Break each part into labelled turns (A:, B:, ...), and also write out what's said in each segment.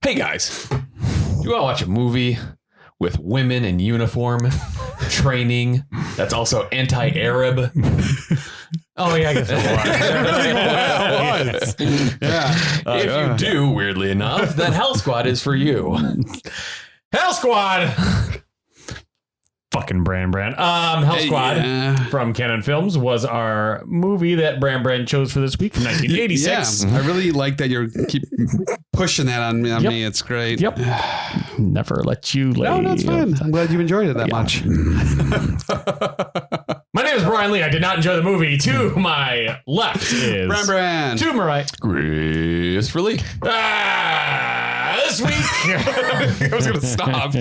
A: Hey guys, you want to watch a movie with women in uniform training that's also anti-Arab?
B: Oh yeah, I guess it was.
C: Yeah.
A: If you do, weirdly enough, then Hell Squad is for you.
B: Hell Squad. Fucking Brandan. Hell Squad from Canon Films was our movie that Brandan chose for this week from 1986.
C: Yeah, I really like that you keep pushing that on me. It's great.
B: Yep. Never let you lay.
C: No, it's fine. I'm glad you enjoyed it that much.
B: My name is Brian Lee. I did not enjoy the movie. To my left is
C: Brandan.
B: To my right,
A: Christopher Lee.
B: This week
C: I was going to stop.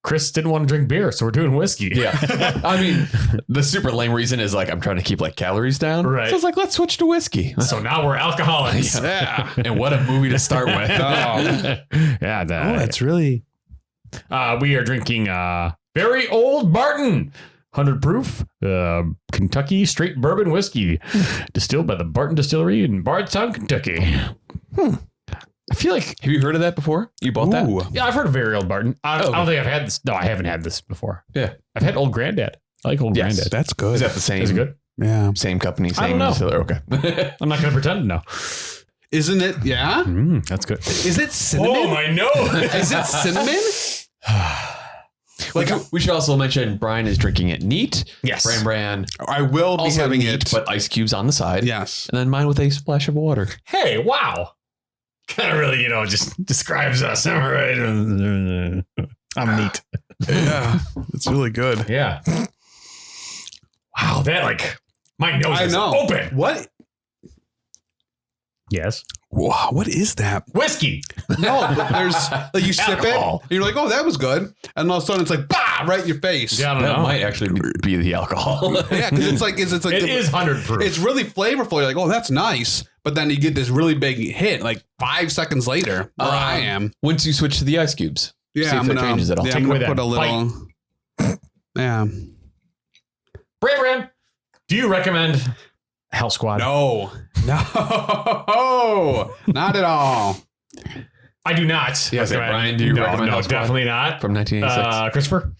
B: Chris didn't want to drink beer, so we're doing whiskey.
A: Yeah. I mean, the super lame reason is like I'm trying to keep like calories down.
B: Right.
A: So it's like, let's switch to whiskey.
B: So now we're alcoholics.
C: Yeah.
A: And what a movie to start with.
B: Yeah.
C: That's really...
B: We are drinking very old Barton 100 proof Kentucky straight bourbon whiskey distilled by the Barton Distillery in Bardstown, Kentucky. I feel like...
A: Have you heard of that before? You bought that?
B: Yeah, I've heard of very old Barton. I don't think I've had this. No, I haven't had this before.
A: Yeah.
B: I've had Old Granddad. I like Old Granddad.
C: That's good.
A: Is that the same?
B: Is it good?
C: Yeah.
A: Same company, same
B: I don't know.
A: distiller. Okay.
B: I'm not going to pretend to know.
C: Isn't it? Yeah.
B: That's good.
C: Is it cinnamon?
B: Oh, my nose.
C: Is it cinnamon?
A: Like we should also mention Brian is drinking it neat.
B: Yes.
A: Bran.
C: I will be
A: Also
C: having
A: neat,
C: it.
A: but ice cubes on the side.
C: Yes.
A: And then mine with a splash of water.
B: Hey, wow. Kind of really, just describes us. All right. I'm neat.
C: Yeah. It's really good.
B: Yeah. Wow, that my nose is open.
C: What?
B: Yes.
C: Wow, what is that?
B: Whiskey.
C: No, but there's you sip
B: Alcohol.
C: it, and you're like, oh, that was good. And all of a sudden it's like, bah, right in your face.
B: Yeah, I don't
A: That
B: know.
A: might actually be the alcohol.
C: Yeah, because it's like
B: It is 100 proof.
C: It's really flavorful. You're like, oh, that's nice. But then you get this really big hit like 5 seconds later where I am.
A: Once you switch to the ice cubes.
C: Yeah,
A: See if
C: I'm
A: that
C: gonna
A: changes at all.
C: Yeah,
B: Take
C: I'm
B: away
C: gonna put
B: that
C: a little. Yeah.
B: Bran, do you recommend Hell Squad?
C: No, not at all.
B: I do not.
A: Yes, Brian, do you recommend
B: No,
A: Hell Squad?
B: definitely not.
A: From 1986.
B: Christopher?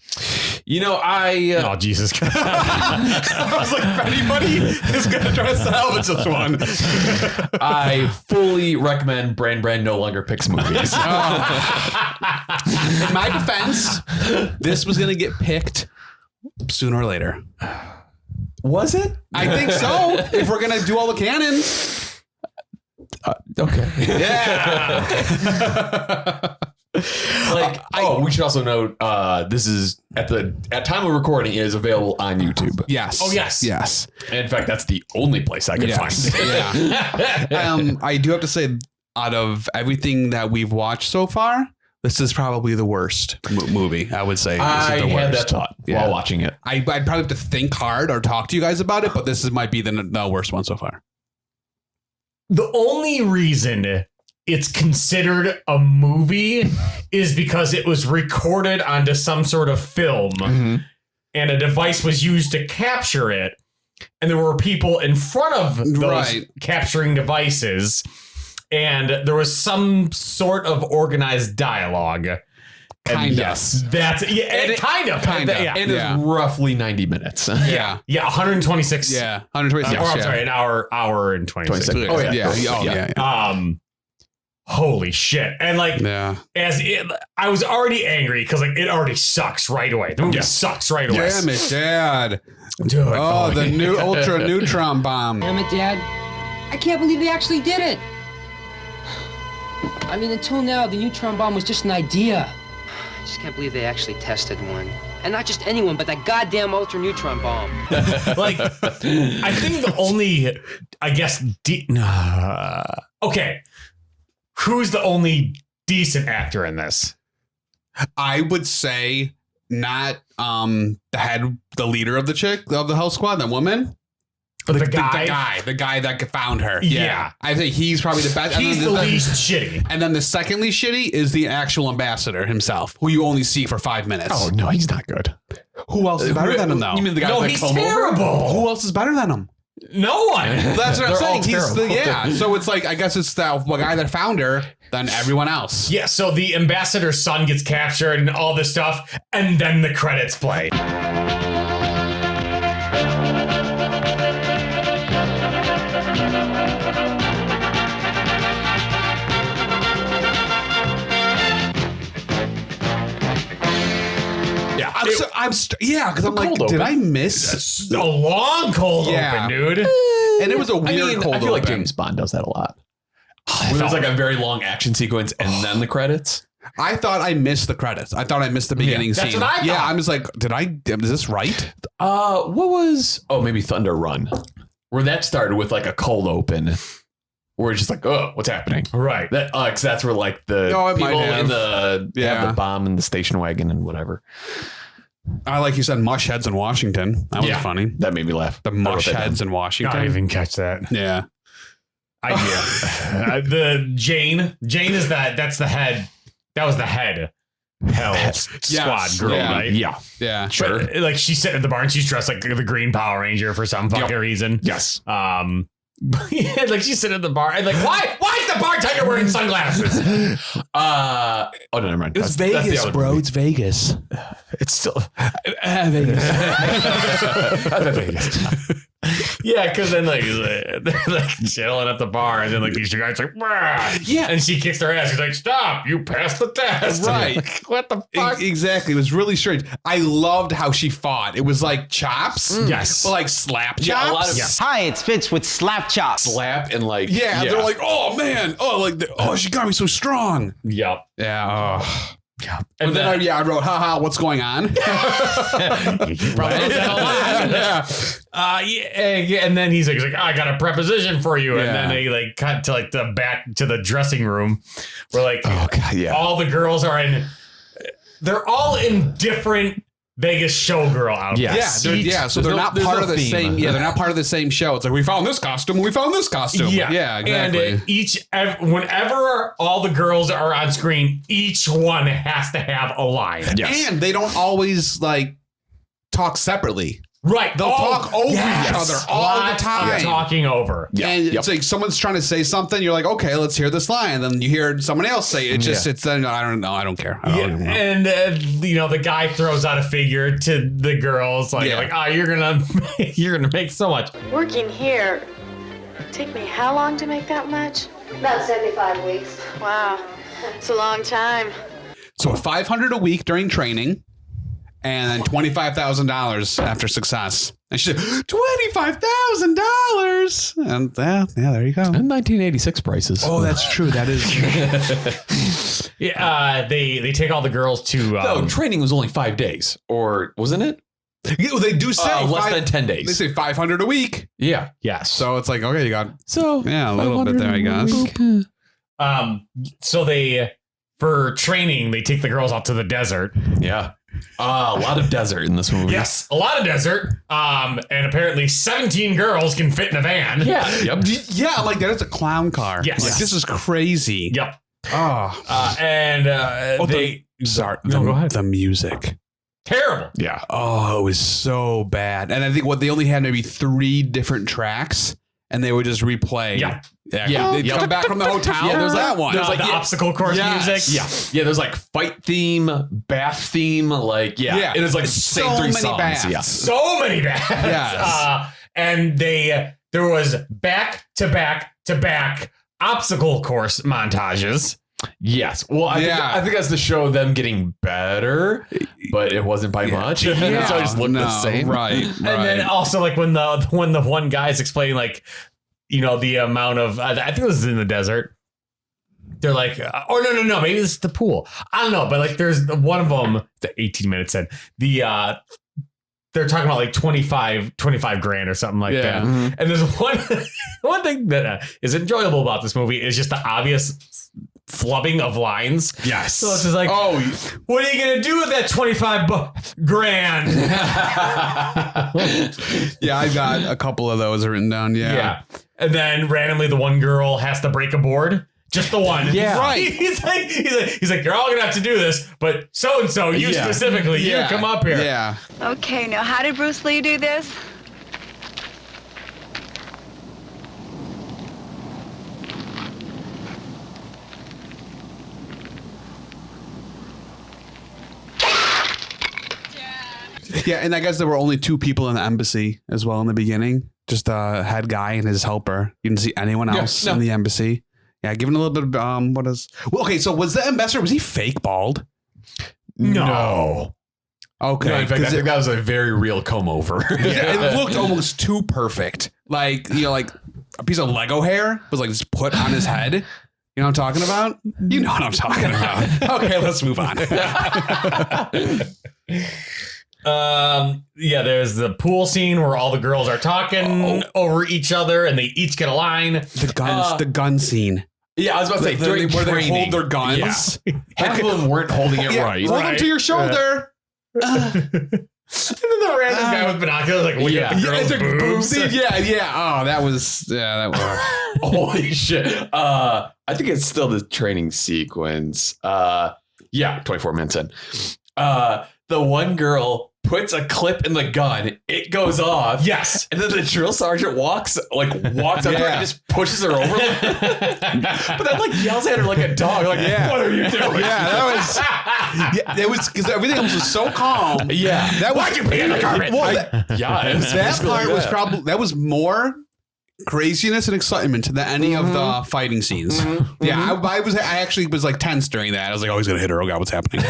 A: I
B: Oh, Jesus.
C: I was like, if anybody is gonna try to salvage this one,
A: I fully recommend Bran no longer picks movies.
C: in my defense, this was gonna get picked sooner or later.
A: Was it?
C: I think so. If we're gonna do all the canons.
A: Okay.
C: Yeah.
A: We should also note this is at time of recording is available on YouTube.
C: Yes.
B: Oh, yes.
C: Yes.
A: And in fact, that's the only place I could find it.
C: Yeah. I do have to say, out of everything that we've watched so far, this is probably the worst movie. I would say.
A: I
C: this is the
A: had
C: worst.
A: that thought while watching it.
C: I'd probably have to think hard or talk to you guys about it, but this might be the worst one so far.
B: The only reason it's considered a movie is because it was recorded onto some sort of film and a device was used to capture it. And there were people in front of those capturing devices. And there was some sort of organized dialogue.
C: Kind of.
B: Yes. That's kind of. Yeah.
A: It is roughly 90 minutes.
C: Yeah.
B: Yeah. 126.
C: Yeah. 126.
B: Or I'm sorry, an hour and 26.
A: 26.
C: Oh, yeah. Yeah.
B: Holy shit. And I was already angry because it already sucks right away. The movie sucks right away.
C: Damn it, Dad.
B: Dude,
C: Oh, the new ultra neutron bomb.
D: Damn it, Dad. I can't believe they actually did it. I mean, until now, the neutron bomb was just an idea. I just can't believe they actually tested one. And not just anyone, but that goddamn ultra neutron bomb.
B: I think the only, I guess, okay. Who's the only decent actor in this?
C: I would say not the leader of the Hell Squad, the woman.
B: But the
C: guy that found her.
B: Yeah.
C: I think he's probably the best.
B: He's the least shitty.
C: And then the second least shitty is the actual ambassador himself, who you only see for 5 minutes.
A: Oh, no, he's not good.
C: Who else is better than him, though?
A: You mean the guy
B: No, he's terrible.
C: Who else is better than him?
B: No one.
C: That's what I'm
A: They're all
C: saying.
A: terrible.
C: So it's like, I guess it's the guy that found her, then everyone else.
B: Yeah, so the ambassador's son gets captured and all this stuff, and then the credits play.
C: Because I'm like,
A: Cold
C: did
A: open.
C: I miss?
B: It's a long cold
C: Yeah.
B: open, dude.
C: And it was a weird cold
A: I feel like
C: open.
A: James Bond does that a lot.
B: I
A: When there's
B: felt-
A: like a very long action sequence and then the credits.
C: I thought I missed the credits. I thought I missed the beginning
B: that's
C: scene.
B: what I
C: Yeah,
B: thought.
C: I'm just like, is this right?
A: What was? Oh, maybe Thunder Run, where that started with like a cold open, where it's just like, oh, what's happening?
B: Right.
A: That because that's where like the
C: Oh, it might
A: people
C: have.
A: in the
C: Yeah.
A: have the bomb in the station wagon and whatever.
C: I like you said, mush heads in Washington. That was
A: Yeah.
C: funny.
A: That made me laugh.
C: The
A: I wrote
C: mush
A: that down.
C: heads in
B: I
C: Washington.
B: didn't even catch that.
C: Yeah.
B: The Jane is that's the head. That was the head. Hell squad girl,
C: yeah.
B: right?
A: Yeah.
C: Yeah.
A: Sure.
B: But, like she's sitting at the bar and she's dressed like the Green Power Ranger for some fucking reason.
A: Yes.
B: Yeah, like she's sitting at the bar and like why is the bartender wearing sunglasses?
A: Oh, no, never mind.
C: It's
A: That's the
C: Vegas,
A: other
C: bro.
A: movie.
C: It's Vegas.
B: It's still
A: Vegas.
B: yeah, because then like they're like chilling at the bar and then like these two guys like
C: Yeah.
B: and she kicks their ass. She's like, "Stop! You passed the test."
C: Right.
B: Like, what the fuck?
C: Exactly. It was really strange. I loved how she fought. It was like chops.
B: Yes.
C: But like slap chops.
A: Yeah, a lot of
E: Hi, it's Vince with Slap Chops.
A: slap and like
C: Yeah, they're like, oh man, she got me so strong.
B: Yep.
C: Yeah. Oh.
B: And
C: And then I wrote, haha, what's going on?
B: probably knows that a lot. Yeah, and then he's like, I got a preposition for you, and
C: Yeah.
B: then they like cut to like the back to the dressing room, where like
A: oh god, yeah.
B: all the girls are in. They're all in different Vegas showgirl outfits.
A: Yeah.
C: So they're not
A: there's
C: part
A: no
C: of the
A: theme.
C: same. Yeah, they're not part of the same show. It's like we found this costume. We found this costume.
B: Yeah,
C: exactly.
B: And whenever all the girls are on screen, each one has to have a line.
A: Yes.
C: And they don't always like talk separately.
B: Right.
C: They'll talk over each other all the
B: Lots of
C: time.
B: talking over.
A: Yeah.
C: And
A: Yep.
C: it's like someone's trying to say something. You're like, okay, let's hear this line. And then you hear someone else say it. It's just, it's then I don't know. I don't care. I don't know.
B: And the guy throws out a figure to the girls like, you're gonna make so much.
F: Working here, take me how long to make that much?
G: About 75 weeks.
F: Wow, it's a long time.
C: So $500 a week during training, and then $25,000 after success. And she said, $25,000. And yeah, there you go.
A: And 1986 prices.
C: Oh, that's true. That is true.
B: Yeah, they take all the girls to.
A: No, training was only 5 days, or wasn't it?
C: They do say
A: Less than 10 days.
C: They say $500 a week.
A: Yeah.
B: Yes.
C: So it's like, okay, you got
A: So
C: a little bit there, I guess.
B: So they for training they take the girls out to the desert.
A: Yeah. A lot of desert in this movie.
B: Yes, a lot of desert. And apparently 17 girls can fit in a van.
A: Yeah. Yep.
C: Yeah, I'm like, that is a clown car.
B: Yes.
C: Like, this is crazy.
B: Yep.
C: Oh. Sorry.
B: No, go ahead.
C: The music.
B: Terrible.
A: Yeah.
C: Oh, it was so bad. And I think they only had maybe 3 different tracks, and they would just replay.
B: Yeah.
A: Yeah.
C: They'd come back from the hotel.
A: Yeah,
C: there's that one.
B: The obstacle course
C: Yes.
B: music.
A: Yeah. Yeah. There's like fight theme, bath theme. Like, yeah. It is like
C: So
A: same 3
C: many
A: songs.
C: baths.
A: Yeah.
B: So many bands.
C: Yes.
B: And there was back to back obstacle course montages.
A: Yes. Well, I think that's to show them getting better, but it wasn't by much. So it just looked the same.
C: Right.
B: And then also like when the one guy's explaining like, the amount of, I think this is in the desert. They're like, oh, no, maybe this is the pool. I don't know. But like there's one of them, the 18 minutes in, they're talking about like 25 grand or something like that.
A: Mhm.
B: And there's one thing that is enjoyable about this movie is just the obvious flubbing of lines.
A: Yes.
B: So it's just like, what are you going to do with that 25 grand?
C: Yeah, I got a couple of those written down. Yeah.
B: And then randomly the one girl has to break a board. Just the one.
A: Yeah.
B: Right. He's like, you're all going to have to do this, but so-and-so, you specifically, you come up here.
C: Yeah.
F: Okay, now how did Bruce Lee do this?
C: Yeah, and I guess there were only 2 people in the embassy as well in the beginning. Just the head guy and his helper. You didn't see anyone else in the embassy. Yeah, given a little bit of well, okay, so was the ambassador, was he fake bald?
A: No.
C: Okay.
A: No, in fact, I think that was a very real comb over.
C: It looked almost too perfect. Like, like a piece of Lego hair was like just put on his head. You know what I'm talking about? You know what I'm talking about. Okay, let's move on.
B: Yeah, there's the pool scene where all the girls are talking over each other and they each get a line.
C: The gun scene.
A: Yeah, I was about to say, during
C: where
A: training,
C: they hold their guns.
A: Yeah. Half of them weren't holding it right.
C: Hold them to your shoulder.
B: And then the random guy with binoculars like looking at the girl's boobs.
C: Yeah. Oh, that was
A: Holy shit. I think it's still the training sequence. 24 minutes in. The one girl puts a clip in the gun, it goes off.
B: Yes.
A: And then the drill sergeant walks up to her and just pushes her over. But then yells at her like a dog. Like, what are you doing?
C: Yeah, that was because everything else was so calm.
A: Yeah.
C: Why'd you pee in the carpet? Well, that part was probably, that was more craziness and excitement than any of the fighting scenes. Yeah, I actually was like tense during that. I was like, oh, he's gonna hit her. Oh god, what's happening?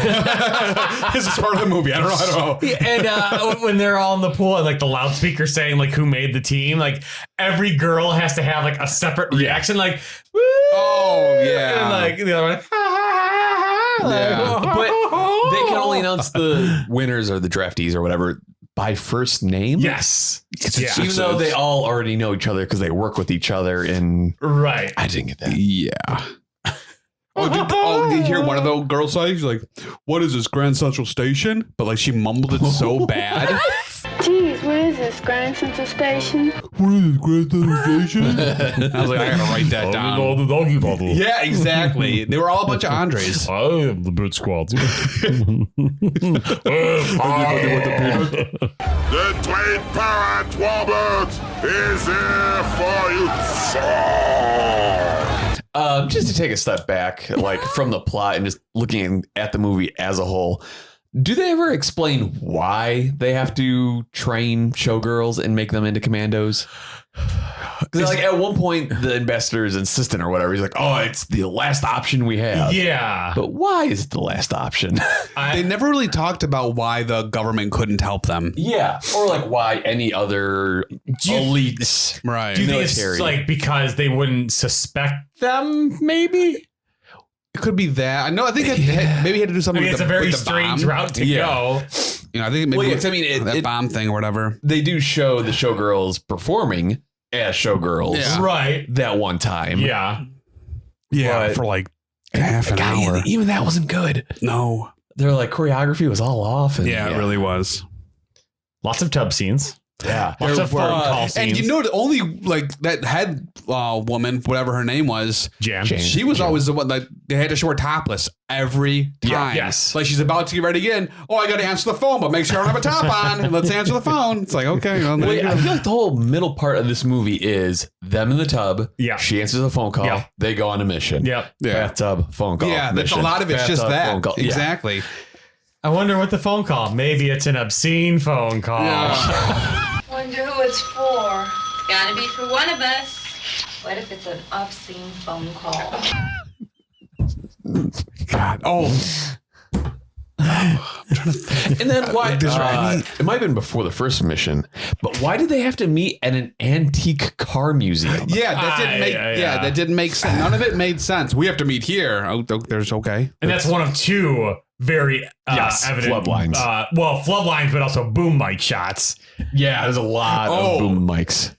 C: This is part of the movie. I don't know.
B: And when they're all in the pool and like the loudspeaker saying like who made the team, like every girl has to have like a separate reaction, like woo!
C: Oh yeah,
B: and like the other one,
A: But they can only announce the winners or the draftees or whatever by first name.
B: Yes.
A: Even though they all already know each other because they work with each other in.
B: Right.
A: I didn't get that.
C: Yeah. Did you hear one of the girls say? She's like, what is this, Grand Central Station? But like she mumbled it so bad.
F: Geez, what is this, Grand Central Station?
C: What is this, Grand Central Station? I was like, I gotta write that down.
B: The doggy bottle.
C: Yeah, exactly. They were all a bunch of Andres.
B: I am the Brit Squad.
H: The Twin Parent Robert is here for you, sir.
A: Just to take a step back, like from the plot and just looking at the movie as a whole, do they ever explain why they have to train showgirls and make them into commandos? Because like at one point the ambassador's insistent or whatever. He's like, oh, it's the last option we have.
B: Yeah.
A: But why is it the last option?
C: They never really talked about why the government couldn't help them.
A: Yeah. Or like why any other elites.
C: Right.
B: Do you think it's like because they wouldn't suspect them, maybe?
C: It could be that. I know. I think maybe he had to do something.
B: I mean, it's a very strange route to go.
C: You know, I think maybe that bomb thing or whatever.
A: They do show the showgirls performing as showgirls,
B: right?
A: That one time,
C: yeah,
A: but
C: for like half an hour.
A: Even that wasn't good.
C: No,
A: they're like choreography was all off. And,
C: it really was.
B: Lots of tub scenes.
A: Yeah,
B: lots of phone call scenes.
C: And you know, the only like that head woman, whatever her name was,
B: Jan.
C: She was always the one that they had to show her topless every time.
B: Yes,
C: like she's about to get ready again. Oh, I got to answer the phone, but make sure I don't have a top on. And let's answer the phone. It's like okay. Well,
A: I feel like the whole middle part of this movie is them in the tub.
B: Yeah,
A: she answers the phone call. Yeah. They go on a mission.
B: Yep.
A: Bathtub phone call.
C: Yeah, that's a lot of it's just that. Exactly.
B: Yeah. I wonder what the phone call. Maybe it's an obscene phone call.
G: Yeah. Wonder who it's for. It's gotta be for one of us. What if it's an obscene phone call?
C: God. Oh.
A: And then why? It might have been before the first mission, but why did they have to meet at an antique car museum?
C: Yeah, that didn't make. That didn't make sense. None of it made sense. We have to meet here. Oh, there's okay.
B: And that's one of two very evident
A: flood lines.
B: Flood lines, but also boom mic shots.
A: Yeah, there's a lot of boom mics.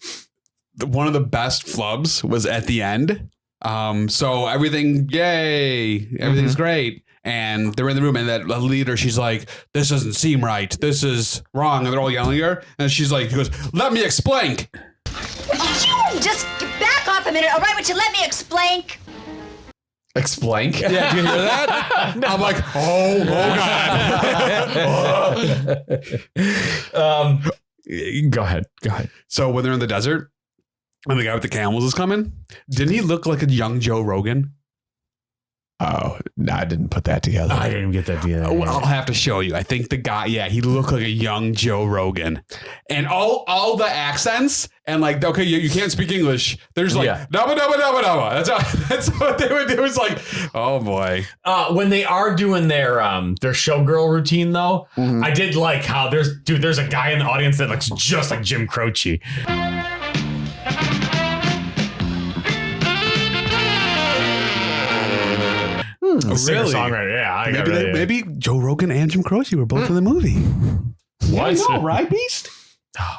C: One of the best flubs was at the end. So everything, everything's great. And they're in the room, and that leader, she's like, this doesn't seem right. This is wrong. And they're all yelling at her. And she's like, he goes, let me explain.
I: Would you just back off a minute, all right? Would you let me explain?
A: Explain?
C: Yeah, do you hear that? No. I'm like, oh God.
B: Go ahead.
C: So when they're in the desert, and the guy with the camels is coming, didn't he look like a young Joe Rogan?
A: Oh, no, I didn't put that together.
B: I didn't get that together.
C: I'll have to show you. I think the guy, he looked like a young Joe Rogan. And all the accents, and like, okay, you can't speak English. There's like, dabba, dabba, dabba, dabba. That's what they would do. It's like, oh boy.
B: When they are doing their showgirl routine, though, I did like how there's a guy in the audience that looks just like Jim Croce. Singer-songwriter, yeah.
C: Maybe Joe Rogan and Jim Croce were both in the movie.
B: What?
A: Yeah, right, Beast?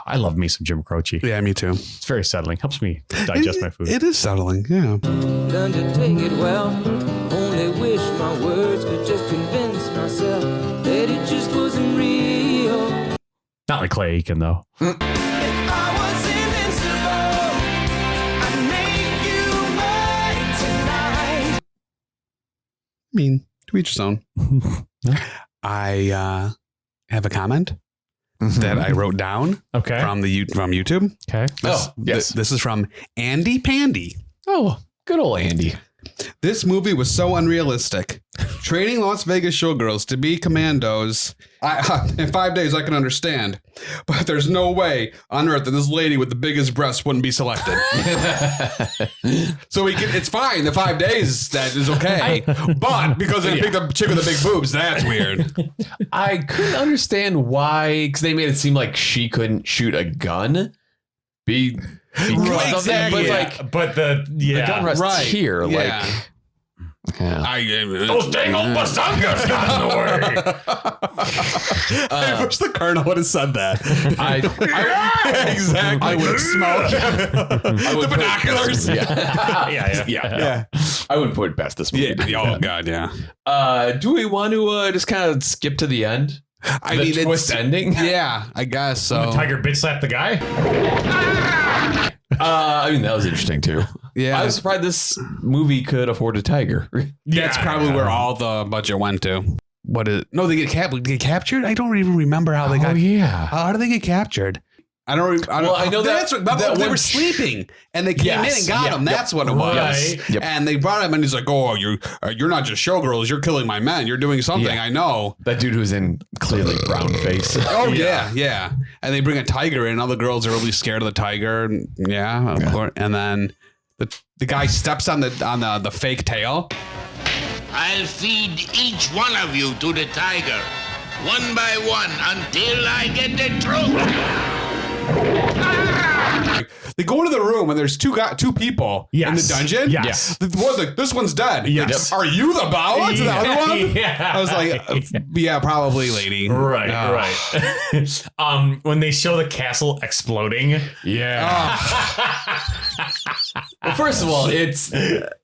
B: I love me some Jim Croce.
C: Yeah, me too.
B: It's very settling. Helps me digest my food.
C: It is settling, yeah.
J: Learn to take it well. Only wish my words could just convince myself that it just wasn't real.
B: Not like Clay Aiken, though.
C: I mean, to each his own. I have a comment that I wrote down from YouTube.
B: Okay.
C: This is from Andy Pandy.
A: Oh, good old Andy.
C: This movie was so unrealistic. Training Las Vegas showgirls to be commandos in 5 days, I can understand. But there's no way on earth that this lady with the biggest breasts wouldn't be selected. So it's fine. The 5 days, that is okay. But because they picked a chick with the big boobs, that's weird.
A: I couldn't understand why, because they made it seem like she couldn't shoot a gun. Because of that, but the gun rests here.
C: Yeah.
B: Those dang old basangas got in the way.
C: I wish the Colonel would have said that. Exactly.
A: I would have smoked
C: the binoculars.
A: Yeah. I would put it past this movie.
C: Oh God, yeah.
A: Do we want to just kind of skip to the end?
C: I mean,
A: twist ending.
C: Yeah, I guess so.
B: The tiger bitch slapped the guy.
A: I mean, that was interesting too.
C: Yeah,
A: I was surprised this movie could afford a tiger.
C: That's probably where all the budget went to. What is? No, they get captured. I don't even remember how they got.
B: Yeah.
C: How did they get captured? I know that they were sleeping and they came in and got him. That's what it was.
B: Right.
A: Yep.
C: And they brought him and he's like, "Oh, you're not just showgirls. You're killing my men. You're doing something. I know."
A: That dude who's in clearly brown face.
C: Oh yeah. And they bring a tiger in. All the girls are really scared of the tiger. Yeah, of course. And then the guy steps on the fake tail.
H: I'll feed each one of you to the tiger, one by one, until I get the truth.
C: They go into the room and there's two people in the dungeon.
B: Yes.
C: The one's like, this one's dead.
B: Yes.
C: Are you the bow to the other one?
B: Yeah.
C: I was like, yeah, probably, lady.
B: Right. When they show the castle exploding.
A: Yeah. Well, first of all, it's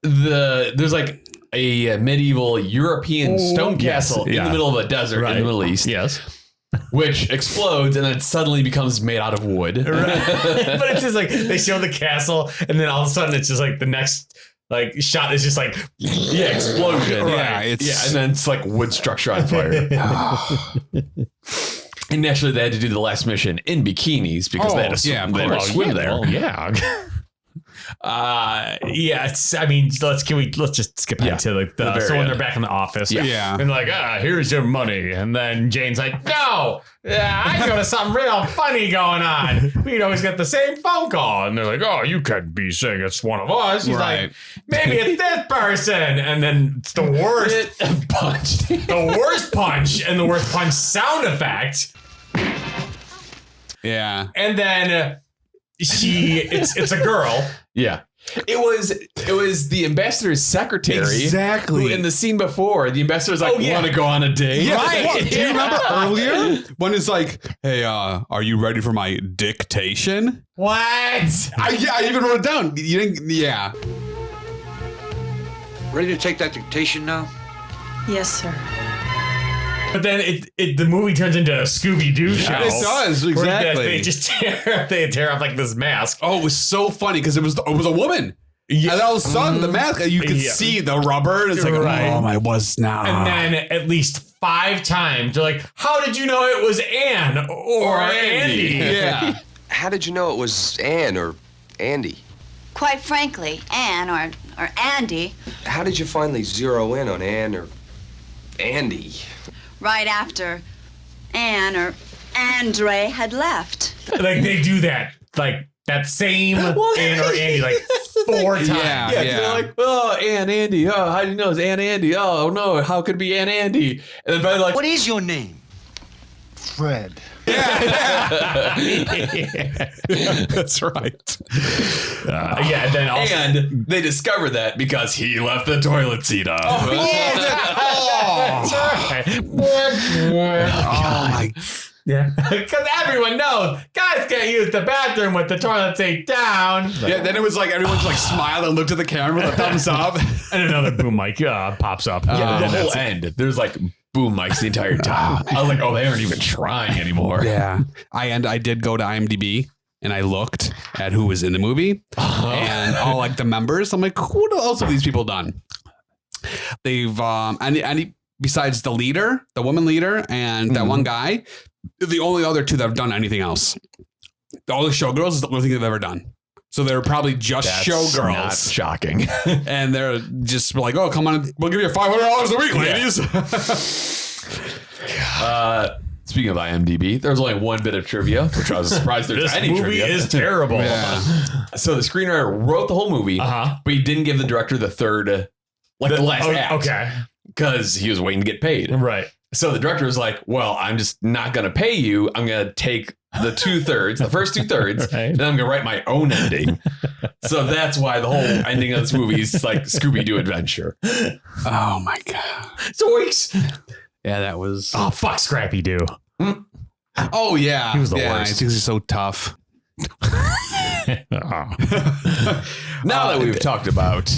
A: there's like a medieval European stone castle in the middle of a desert in the Middle East.
B: Yes.
A: Which explodes and then suddenly becomes made out of wood.
B: Right. But it's just like they show the castle and then all of a sudden it's just like the next shot is just like
A: explosion.
B: Right.
A: And then it's like wood structure on fire. And naturally they had to do the last mission in bikinis because they had to swim there.
B: Well, yeah. It's. I mean, let's just skip ahead to so when they're back in the office, and like, here's your money, and then Jane's like, no, I go to something real funny going on. We'd always get the same phone call, and they're like, oh, you can't be saying it's one of us. He's like, maybe it's this person, and then it's the worst punch, the worst punch, and the worst punch sound effect.
C: Yeah,
B: and then. It's a girl.
A: Yeah. It was the ambassador's secretary.
C: Exactly.
A: Who in the scene before, the ambassador's like, want to go on a date?
C: Yeah. Right. Do you remember earlier when it's like, hey, are you ready for my dictation?
B: What?
C: I even wrote it down. You didn't? Yeah.
K: Ready to take that dictation now?
F: Yes, sir.
B: But then the movie turns into a Scooby-Doo show.
C: It does, exactly.
B: They just tear off like this mask.
C: Oh, it was so funny because it was a woman. Yeah. And all of a sudden, the mask, you could see the rubber. And it's like, oh, my was now.
B: And then at least 5 times, they're like, how did you know it was Anne or Andy?
C: Yeah.
K: How did you know it was Anne or Andy?
I: Quite frankly, Anne
F: or Andy,
K: How did you finally zero in on Ann or Andy?
F: right after Anne or Andre had left.
B: Like they do that, like that same Ann or Andy, like 4 times.
C: Yeah.
A: They're like, oh, Ann Andy. Oh, how do you know it's Ann Andy? Oh, no, how could it be Ann Andy? And then finally like,
K: What is your name? Fred.
C: That's right.
B: Yeah, and then also,
A: and they discover that because he left the toilet seat up.
C: Oh my.
B: yeah, because everyone knows guys can't use the bathroom with the toilet seat down.
C: Yeah, then it was like everyone's like smiled and looked at the camera with a thumbs up.
B: And another boom mic pops up.
A: Yeah, the whole end. There's like boom mics the entire time. I was like, oh, they aren't even trying anymore.
C: Yeah. I did go to IMDb and I looked at who was in the movie and all like the members. I'm like, what else have these people done? They've and besides the leader, the woman leader, and that one guy, the only other two that have done anything else. All the showgirls is the only thing they've ever done. So they're probably just showgirls.
A: Not shocking.
C: And they're just like, oh, come on, we'll give you $500 a week, ladies.
A: Speaking of IMDb, there's only one bit of trivia, which I was surprised there's any trivia.
B: This movie is terrible.
C: Yeah.
A: So the screenwriter wrote the whole movie, but he didn't give the director the third, like the last act.
B: Okay.
A: Because he was waiting to get paid.
B: Right.
A: So the director was like, well, I'm just not going to pay you. I'm going to take the 2/3, the first 2/3,
B: Right.
A: and I'm going to write my own ending. So that's why the whole ending of this movie is like Scooby-Doo adventure.
C: Oh my God.
B: Zoinks.
C: Yeah, that was.
B: Oh, fuck Scrappy Doo.
C: Oh yeah.
B: He was the
C: worst.
B: worst.
C: I think he's so tough.
A: Now that we've talked about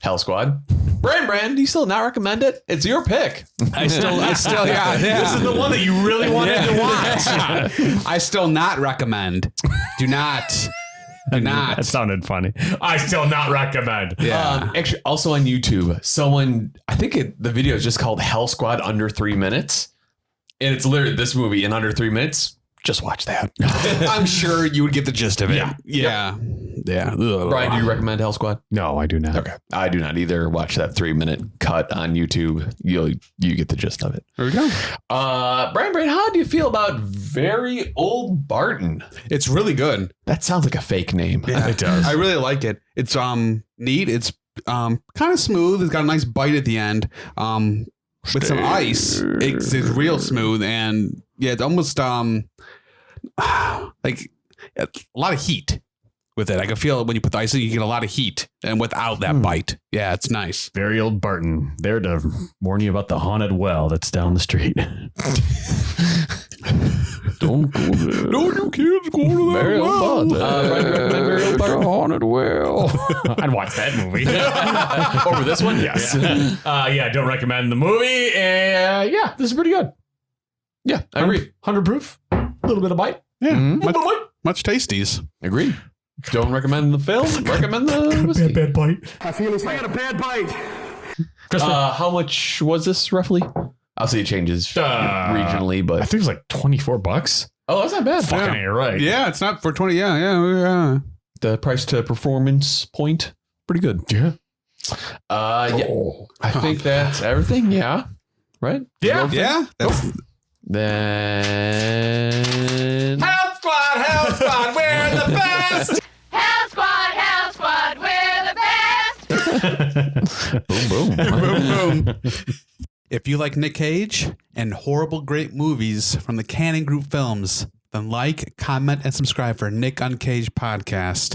A: Hell Squad, Brand, do you still not recommend it? It's your pick.
C: I still, yeah.
B: This is the one that you really wanted to watch.
C: I still not recommend. Do not. Do not.
B: That sounded funny. I still not recommend.
C: Yeah.
A: Actually, also on YouTube, someone, I think the video is just called Hell Squad Under 3 Minutes. And it's literally this movie in under 3 minutes. Just watch that.
C: I'm sure you would get the gist of it. Yeah.
A: Brian, do you recommend Hell Squad?
B: No, I do not.
A: Okay. I do not either. Watch that 3 minute cut on YouTube. You get the gist of it.
C: There we go.
A: Brian, how do you feel about Very Old Barton?
C: It's really good.
A: That sounds like a fake name.
C: Yeah,
B: It does.
C: I really like it. It's neat. It's kind of smooth. It's got a nice bite at the end. With some ice, it's real smooth, and yeah, it's almost like a lot of heat with it. I can feel it when you put the ice in, you get a lot of heat, and without that bite, yeah, it's nice.
B: Very Old Barton, there to warn you about the haunted well that's down the street.
A: Don't go there.
C: No, you kids go to that
A: Very Old
C: well.
A: Barton. Very Old Barton.
B: Haunted well. I'd watch that movie.
A: Over this one? Yes.
B: Yeah, don't recommend the movie. Yeah, this is pretty good.
A: Yeah, I agree.
B: 100 proof. A little bit of bite.
C: Yeah,
B: Little bite.
C: much tasties.
A: Agree. Don't recommend the film. Recommend the whiskey.
B: Bad bite.
C: I got a bad bite.
A: How much was this roughly? Obviously, it changes regionally, but
B: I think it's like $24.
A: oh, that's not bad.
B: Fucking you're right.
C: Yeah, it's not for 20. Yeah.
A: The price to performance point, pretty good.
B: Yeah.
A: Yeah. I think that's everything. Yeah. Right.
B: Yeah.
C: Yeah. That's,
A: Then
B: Hell Squad, we're the best.
G: Hell Squad, we're the best.
A: boom, boom.
C: boom, boom. If you like Nick Cage and horrible great movies from the Cannon Group Films, then like, comment, and subscribe for Nick Uncaged podcast.